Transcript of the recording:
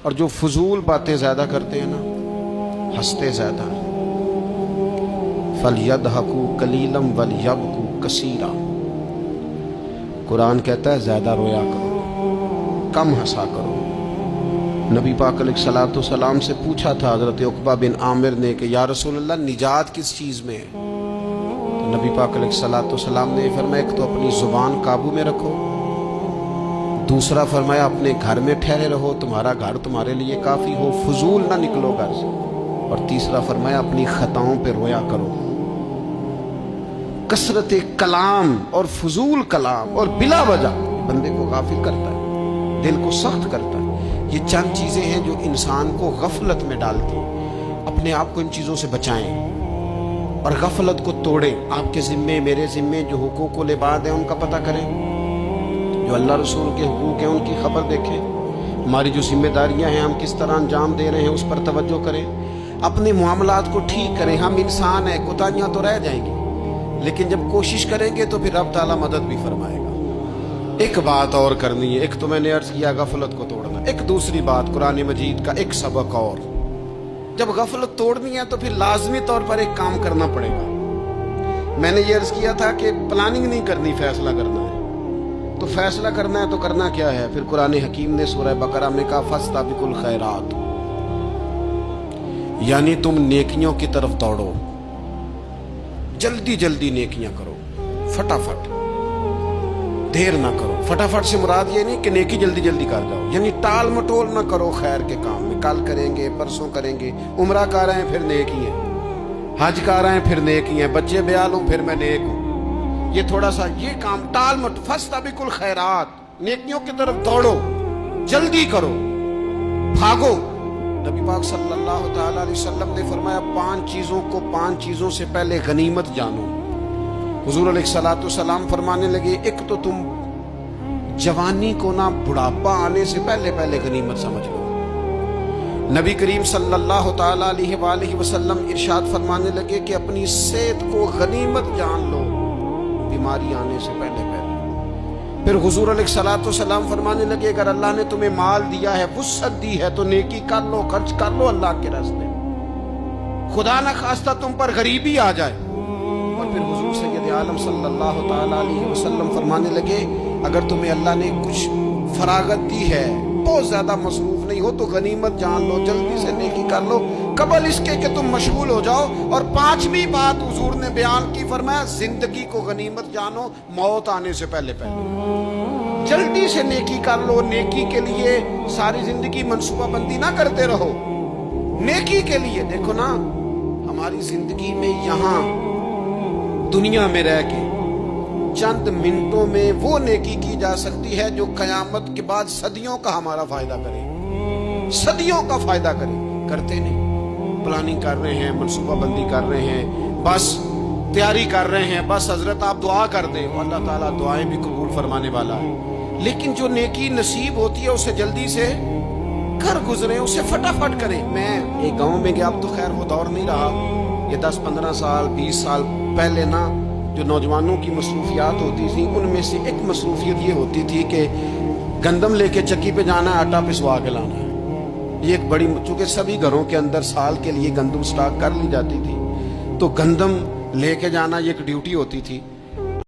اور جو فضول باتیں زیادہ کرتے ہیں نا، ہنستے زیادہ ہیں۔ فَلْيَضْحَكُوا قَلِيلًا وَلْيَبْكُوا كَثِيرًا۔ قرآن کہتا ہے زیادہ رویا کرو، کم ہنسا کرو۔ نبی پاک علیہ الصلوۃ والسلام سے پوچھا تھا حضرت عقبہ بن عامر نے کہ یا رسول اللہ نجات کس چیز میں ہے؟ تو نبی پاک علیہ الصلوۃ والسلام نے فرمایا ایک تو اپنی زبان قابو میں رکھو، دوسرا فرمایا اپنے گھر میں ٹھہرے رہو، تمہارا گھر تمہارے لیے کافی ہو، فضول نہ نکلو گھر سے، اور تیسرا فرمایا اپنی خطاؤں پہ رویا کرو۔ کثرت کلام اور فضول کلام اور بلا وجہ بندے کو غافل کرتا ہے، دل کو سخت کرتا ہے۔ یہ چند چیزیں ہیں جو انسان کو غفلت میں ڈالتی ہیں۔ اپنے آپ کو ان چیزوں سے بچائیں اور غفلت کو توڑیں۔ آپ کے ذمے، میرے ذمے جو حقوق و لباد ہیں ان کا پتہ کریں، جو اللہ رسول کے حقوق ہیں ان کی خبر دیکھیں، ہماری جو ذمہ داریاں ہیں ہم کس طرح انجام دے رہے ہیں اس پر توجہ کریں، اپنے معاملات کو ٹھیک کریں۔ ہم انسان ہیں، کوتاہیاں تو رہ جائیں گی، لیکن جب کوشش کریں گے تو پھر رب تعالیٰ مدد بھی فرمائے گا۔ ایک بات اور کرنی ہے، ایک تو میں نے عرض کیا غفلت کو توڑنا، ایک دوسری بات قرآن مجید کا ایک سبق اور، جب غفلت توڑنی ہے تو پھر لازمی طور پر ایک کام کرنا پڑے گا۔ میں نے یہ عرض کیا تھا کہ پلاننگ نہیں کرنی، فیصلہ کرنا ہے۔ تو فیصلہ کرنا ہے تو کرنا کیا ہے؟ پھر قرآن حکیم نے سورہ بقرہ میں کہا فاستبقوا الخیرات، یعنی تم نیکیوں کی طرف دوڑو، جلدی جلدی نیکیاں کرو، فٹافٹ، دیر نہ کرو۔ فٹافٹ سے مراد یہ نہیں کہ نیکی جلدی جلدی کر جاؤ، یعنی ٹال مٹول نہ کرو خیر کے کام میں، کل کریں گے، پرسوں کریں گے، عمرہ کر رہے ہیں پھر نیکی ہے، حج کر رہے ہیں پھر نیکی ہے، بچے بیال ہوں پھر میں نیک ہوں۔ یہ تھوڑا سا یہ کام ٹال مٹ، فاستبقوا الخیرات، نیکیوں کی طرف دوڑو، جلدی کرو، بھاگو۔ نبی پاک صلی اللہ تعالی علیہ وسلم نے فرمایا 5 چیزوں سے پہلے غنیمت جانو۔ حضور علیہ الصلوۃ والسلام فرمانے لگے ایک تو تم جوانی کو نہ بڑھاپا آنے سے پہلے پہلے غنیمت سمجھ لو۔ نبی کریم صلی اللہ تعالی علیہ وآلہ وسلم ارشاد فرمانے لگے کہ اپنی صحت کو غنیمت جان لو، بیماری آنے سے پہلے پہلے۔ پھر حضور علیہ الصلوۃ والسلام فرمانے لگے اگر اللہ نے تمہیں مال دیا ہے، وسعت دی ہے، تو نیکی کر لو، خرچ کر لو اللہ کے راستے میں، خدا نہ خواستہ تم پر غریبی آ جائے۔ اور پھر حضور سید عالم صلی اللہ تعالی علیہ وسلم فرمانے لگے اگر تمہیں اللہ نے کچھ فراغت دی ہے، بہت زیادہ مصروف نہیں ہو، تو غنیمت جان لو، جلدی سے نیکی کر لو قبل اس کے کہ تم مشغول ہو جاؤ۔ اور 5ویں بات حضور نے بیان کی، فرمایا زندگی کو غنیمت جانو، موت آنے سے پہلے پہلے جلدی سے نیکی کر لو۔ نیکی کے لیے ساری زندگی منصوبہ بندی نہ کرتے رہو، نیکی کے لیے دیکھو نا، ہماری زندگی میں یہاں دنیا میں رہ کے چند منٹوں میں وہ نیکی کی جا سکتی ہے جو قیامت کے بعد صدیوں کا ہمارا فائدہ کرے، صدیوں کا فائدہ کرے۔ کرتے نہیں، پلاننگ کر رہے ہیں، منصوبہ بندی کر رہے ہیں، بس تیاری کر رہے ہیں، بس حضرت آپ دعا کر دیں، اللہ تعالیٰ دعائیں بھی قبول فرمانے والا ہے۔ لیکن جو نیکی نصیب ہوتی ہے اسے جلدی سے گھر گزریں، اسے فٹافٹ کریں۔ میں ایک گاؤں میں گیا، اب تو خیر وہ دور نہیں رہا، یہ 10-15 سال 20 سال پہلے نا جو نوجوانوں کی مصروفیات ہوتی تھیں ان میں سے ایک مصروفیت یہ ہوتی تھی کہ گندم لے کے چکی پہ جانا ہے، آٹا پسوا کے لانا ہے۔ یہ ایک بڑی، چونکہ سبھی گھروں کے اندر سال کے لیے گندم سٹاک کر لی جاتی تھی، تو گندم لے کے جانا یہ ایک ڈیوٹی ہوتی تھی۔